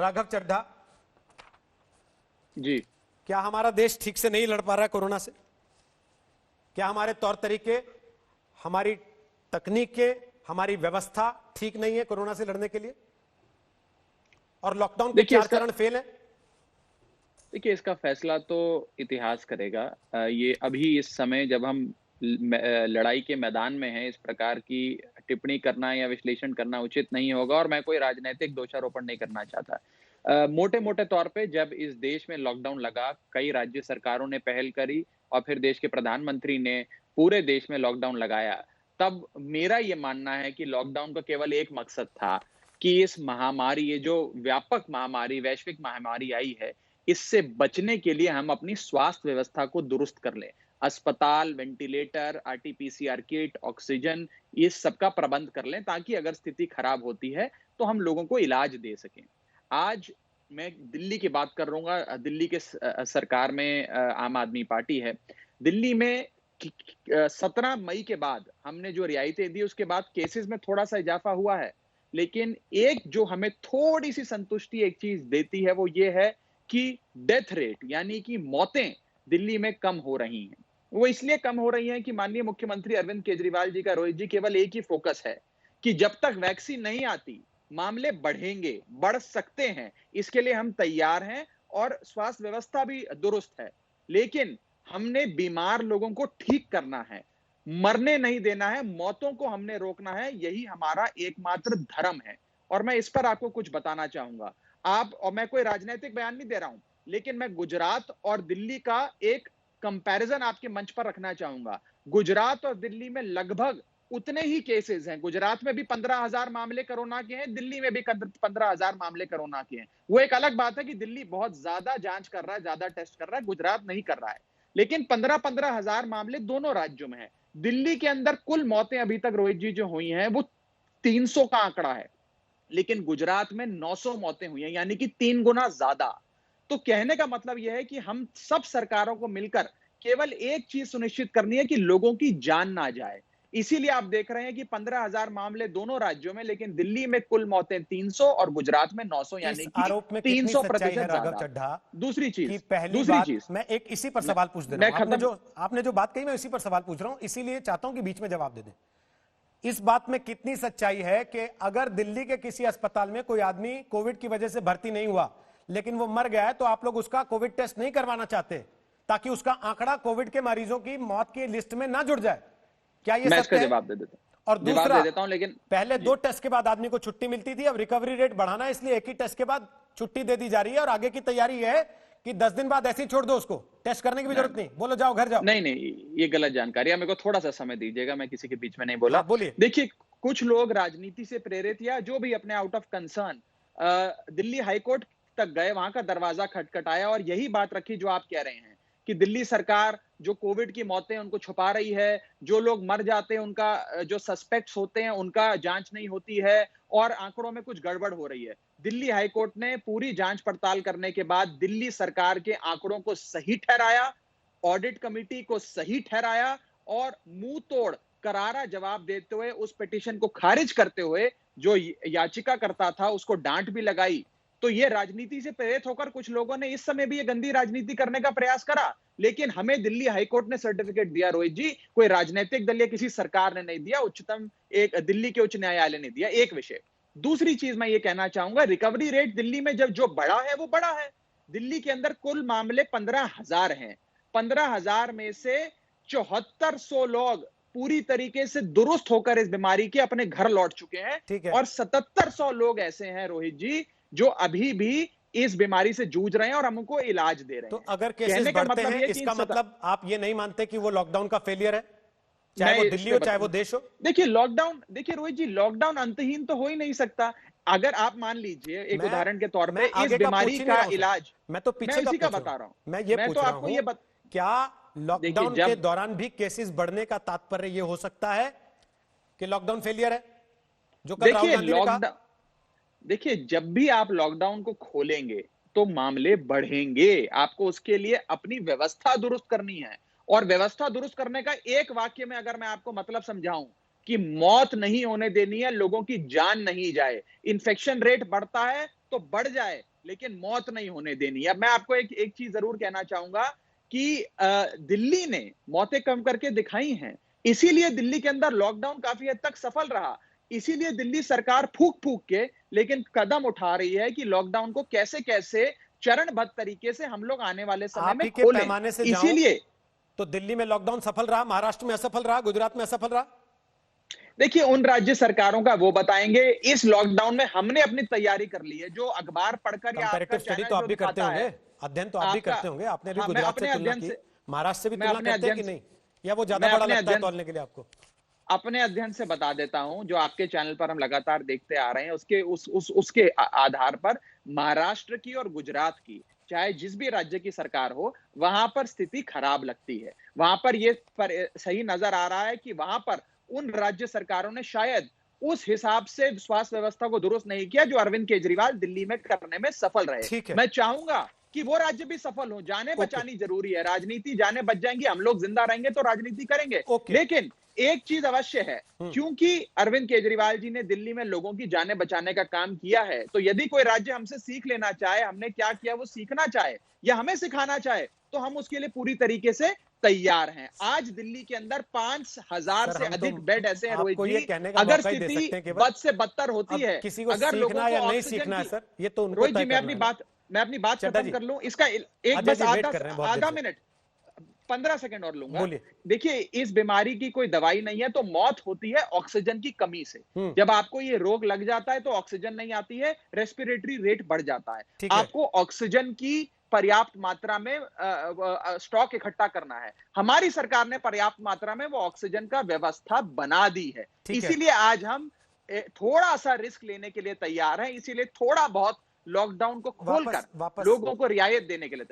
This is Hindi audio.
राघव चड्ढा, जी, क्या हमारा देश ठीक से नहीं लड़ पा रहा है कोरोना से? क्या हमारे तौर तरीके, हमारी तकनीकें, हमारी व्यवस्था ठीक नहीं है कोरोना से लड़ने के लिए? और लॉकडाउन के देखिए 4 चरण फेल है? देखिए इसका फैसला तो इतिहास करेगा। ये अभी इस समय जब हम लड़ाई के मैदान में हैं, इस प्रकार की टिप्पणी करना या विश्लेषण करना उचित नहीं होगा और मैं कोई राजनैतिक दोषारोपण नहीं करना चाहता। मोटे-मोटे तौर पे जब इस देश में लॉकडाउन लगा, कई राज्य सरकारों ने पहल करी और फिर देश के प्रधानमंत्री ने पूरे देश में लॉकडाउन लगाया। तब मेरा ये मानना है कि लॉकडाउन का केवल एक मकसद था कि इस महामारी, ये जो व्यापक महामारी, वैश्विक महामारी आई है, इससे बचने के लिए हम अपनी स्वास्थ्य व्यवस्था को दुरुस्त कर लें। अस्पताल, वेंटिलेटर, आरटी-पीसीआर किट, ऑक्सीजन, ये सबका प्रबंध कर लें ताकि अगर स्थिति खराब होती है, तो हम लोगों को इलाज दे सकें। आज मैं दिल्ली की बात कर रहूँगा। दिल्ली के सरकार में आम आदमी पार्टी है। दिल्ली में 17 मई के बाद हमने जो रियायतें दी, उसके बाद केसेज़ में थोड़ा-सा इज़ाफ़ा हुआ है। लेकिन एक जो हमें थोड़ी-सी संतुष्टि एक चीज़ देती है, वो ये है कि डेथ रेट यानी कि मौतें दिल्ली में कम हो रही हैं। वो इसलिए कम हो रही हैं कि माननीय मुख्यमंत्री अरविंद केजरीवाल जी का, रोहित जी, केवल एक ही फ़ोकस है कि जब तक वैक्सीन नहीं आती, मामले बढ़ेंगे, बढ़ सकते हैं, इसके लिए हम तैयार हैं और स्वास्थ्य व्यवस्था भी दुरुस्त है। लेकिन हमने बीमार लोगों को ठीक करना है, मरने नहीं देना है, मौतों को हमने रोकना है, यही हमारा एकमात्र धर्म है। और मैं इस पर आपको कुछ बताना चाहूँगा। और मैं कोई राजनैतिक बयान नहीं दे रहा हूँ, लेकिन मैं गुजरात और दिल्ली का एक कंपैरिज़न आपके मंच पर रखना चाहूँगा। गुजरात और दिल्ली में लगभग उतने ही केसेस हैं। गुजरात में भी 15,000 मामले कोरोना के हैं, दिल्ली में भी 15,000 मामले कोरोना के हैं। वो एक अलग बात है कि दिल्ली बहुत ज़्यादा जाँच कर रहा है, ज़्यादा टेस्ट कर रहा है, गुजरात नहीं कर रहा है। लेकिन 15-15 हज़ार मामले दोनों राज्यों में हैं। दिल्ली के अंदर कुल मौतें अभी तक, रोहित जी, जो हुई हैं, वो 300 का आंकड़ा है। लेकिन गुजरात में 900 मौतें हुई हैं, यानी कि 3 गुना ज़्यादा। तो कहने का मतलब यह है कि हम सब सरकारों को मिलकर केवल एक चीज़ सुनिश्चित करनी है कि लोगों की जान ना जाए। इसीलिए आप देख रहे हैं कि 15,000 मामले दोनों राज्यों में, लेकिन दिल्ली में कुल मौतें 300 और गुजरात में 900, इस यानी कि आरोप में कितनी सच्चाई है 300% राघव ज़्यादा। चड्ढा? दूसरी कि चीज़ पहली दूसरी बात, चीज़ मैं एक इसी पर मैं सवाल पूछ दे रहा मैं हूं, खत्म आपने जो बात कही, मैं इसी पर सवाल पूछ रहा हूं, इसीलिए चाहता हूं कि बीच में जवाब दे दें। इस बात में कितनी सच्चाई है कि अगर दिल्ली के किसी अस्पताल में कोई आदमी कोविड की वजह से भर्ती नहीं हुआ, लेकिन वो मर गया है, तो आप लोग उसका कोविड टेस्ट नहीं करवाना चाहते ताकि उसका आंकड़ा कोविड के मरीजों की मौत की लिस्ट में ना जुड़ जाए? क्या ये मैं सत्य इसका है? जवाब दे देता और हूँ, जवाब दूसरा, दे देता हूँ, लेकिन पहले जी। 2 टेस्ट के बाद आदमी को छुट्टी मिलती थी, अब रिकवरी रेट बढ़ाना है, इसलिए एक ही टेस्ट के बाद छुट्टी दे दी जा रही है और आगे की तैयारी है कि 10 दिन बाद ऐसे ही छोड़ दो उसको, टेस्ट करने की भी नहीं, जरूरत नहीं, बोलो जाओ घर जाओ। नहीं, नहीं, ये गलत जानकारी है। मेरे को थोड़ा-सा समय दीजिएगा, मैं किसी के बीच में नहीं बोला। हाँ बोलिए। देखिए, कुछ लोग राजनीति से प्रेरित या जो भी अपने out of concern Delhi high court तक गए, वहाँ का दरवाज़ा खटखटाया और यही बात रखी जो आप कह रहे हैं कि दिल्ली सरकार जो कोविड की मौतें उनको छुपा रही है, जो लोग मर जाते हैं उनका, जो सस्पेक्ट्स होते हैं उनका जाँच नहीं होती है और आंकड़ों में कुछ गड़बड़ हो रही है। दिल्ली हाई कोर्ट ने पूरी जाँच पड़ताल करने के बाद दिल्ली सरकार के आंकड़ों को सही ठहराया, ऑडिट कमिटी को सही ठहराया और मुंह तोड़ करारा जवाब देते हुए, उस पिटीशन को खारिज करते हुए जो याचिका करता था उसको डांट भी लगाई। तो ये राजनीति से प्रेरित होकर कुछ लोगों ने इस समय भी ये गंदी राजनीति करने का प्रयास करा, लेकिन हमें दिल्ली हाईकोर्ट ने सर्टिफिकेट दिया, रोहित जी, कोई राजनीतिक दल या किसी सरकार ने नहीं दिया, एक दिल्ली के उच्च न्यायालय ने दिया। एक विषय। दूसरी चीज मैं ये कहना चाहूंगा, रिकवरी रेट दिल्ली में जब जो बढ़ा है वो बढ़ा है। दिल्ली के अंदर कुल मामले 15,000 हैं। 15,000 में से 7400 लोग पूरी तरीके से दुरुस्त होकर इस बीमारी के अपने घर लौट चुके हैं ठीक है। और 7700 लोग ऐसे हैं, रोहित जी, जो अभी भी इस बीमारी से जूझ रहे हैं और हमको इलाज दे रहे तो हैं। अगर केसेस कहने का बढ़ते मतलब हैं, यह कि इसका मतलब आप ये नहीं मानते कि वो लॉकडाउन का फेलियर है, चाहे मैं वो इस दिल्ली पे हो चाहे वो देश हो? देखिए रोहित जी, लॉकडाउन अंतहीन तो हो ही नहीं सकता। अगर आप मान लीजिए एक मैं उदाहरण के तौर मैं पे, इस आगे का पूछ बीमारी ही नहीं का रहा हूं सर, इलाज, मैं तो मैं पीछे का इसी का पूछ रहा बता रहा हूं। हूं। मैं ये मैं तो पूछ रहा आपको हूं, ये क्या देखिए, लॉकडाउन के जब दौरान भी केसेस बढ़ने का तात्पर्य ये हो सकता है कि लॉकडाउन फेलियर है, जो कल राहुल देखिए गांधी ने कहा? लॉकडाउन देखिए, जब भी आप लॉकडाउन को खोलेंगे, तो मामले बढ़ेंगे। आपको उसके लिए अपनी व्यवस्था दुरुस्त करनी है और व्यवस्था दुरुस्त करने का एक वाक्य में अगर मैं आपको मतलब समझाऊं कि मौत नहीं होने देनी है, लोगों की जान नहीं जाए। इन्फेक्शन रेट बढ़ता है तो बढ़ जाए, लेकिन मौत नहीं होने देनी। अब मैं आपको एक चीज जरूर कहना चाहूंगा कि दिल्ली ने मौतें कम करके दिखाई हैं, इसीलिए दिल्ली के अंदर लॉकडाउन काफी हद तक सफल रहा। इसीलिए दिल्ली सरकार फूक फूक के लेकिन कदम उठा रही है कि लॉकडाउन को कैसे कैसे चरणबद्ध तरीके से हम लोग आने वाले समय आप में ही के खोलें। पैमाने से जाऊं इसीलिए तो दिल्ली में लॉकडाउन सफल रहा, महाराष्ट्र में असफल रहा, गुजरात में असफल रहा? देखिए, उन राज्य सरकारों का वो बताएंगे। इस लॉकडाउन में हमने अपनी तैयारी कर ली है। जो अखबार पढ़कर या आपका कंपैरेटिव स्टडी चैनल तो आप जो भी करते दिखाता होंगे, है, अध्ययन तो आप भी आपका करते होंगे। आपने भी हाँ, मैं गुजरात अपने से तुलना अध्ययन की, से महाराष्ट्र से भी मैं तुलना अपने करते हैं अध्ययन कि से नहीं, या वो ज्यादा मैं बड़ा अपने लगता है अध्ययन तौलने के लिए आपको? अपने अध्ययन से बता देता हूं, जो आपके चैनल पर हम लगातार देखते आ रहे हैं, उसके आधार पर महाराष्ट्र की और गुजरात की, चाहे जिस भी राज्य की सरकार हो, वहां पर स्थिति खराब लगती है। वहां पर सही नजर आ रहा है कि वहां पर उन राज्य सरकारों ने शायद उस हिसाब से स्वास्थ्य व्यवस्था को दुरुस्त नहीं किया जो अरविंद केजरीवाल दिल्ली में करने में सफल रहे। ठीक है। मैं चाहूंगा कि वो राज्य भी सफल हो। जाने ओके। बचानी जरूरी है, राजनीति जाने बच जाएंगी, हम लोग जिंदा रहेंगे तो राजनीति करेंगे। ओके। लेकिन एक चीज अवश्य है, क्योंकि अरविंद केजरीवाल जी ने दिल्ली में लोगों की जानें बचाने का काम किया है, तो यदि कोई राज्य हमसे सीख लेना चाहे, हमने क्या किया वो सीखना चाहे या हमें सिखाना चाहे, तो हम उसके लिए पूरी तरीके से तैयार हैं। आज दिल्ली के अंदर 5,000 सर, से हम तो अधिक बेड ऐसे हैं रोहित आपको ये जी, कहने का अगर मौका ही दे स्थिति सकते हैं केवल। बद से बदतर होती अब है, किसी को अगर लोगों सीखना को या नहीं ऑक्सीजन सीखना है की, सर, ये तो उनको रोहित जी तय करना है ना। मैं अपनी बात चड्ढा खत्म जी, कर लूं। इसका एक अजय बस जी वेट कर रहे हैं बहुत देर आधा से। मिनट 15 सेकंड और लूंगा। बोलिए। देखिए, इस बीमारी की कोई दवाई नहीं है, तो मौत होती है ऑक्सीजन की कमी से। जब आपको ये रोग लग जाता है तो ऑक्सीजन नहीं आती है, रेस्पिरेटरी रेट बढ़ जाता है। ठीक है। आपको ऑक्सीजन की पर्याप्त मात्रा में स्टॉक इकट्ठा करना है। हमारी सरकार ने पर्याप्त मात्रा में वो ऑक्सीजन का व्यवस्था बना दी है। ठीक है। इसीलिए आज हम थोड़ा सा रिस्क लेने के लिए तैयार हैं, इसीलिए थोड़ा बहुत लॉकडाउन को खोलकर वापस लोगों को रियायत देने के लिए तैयार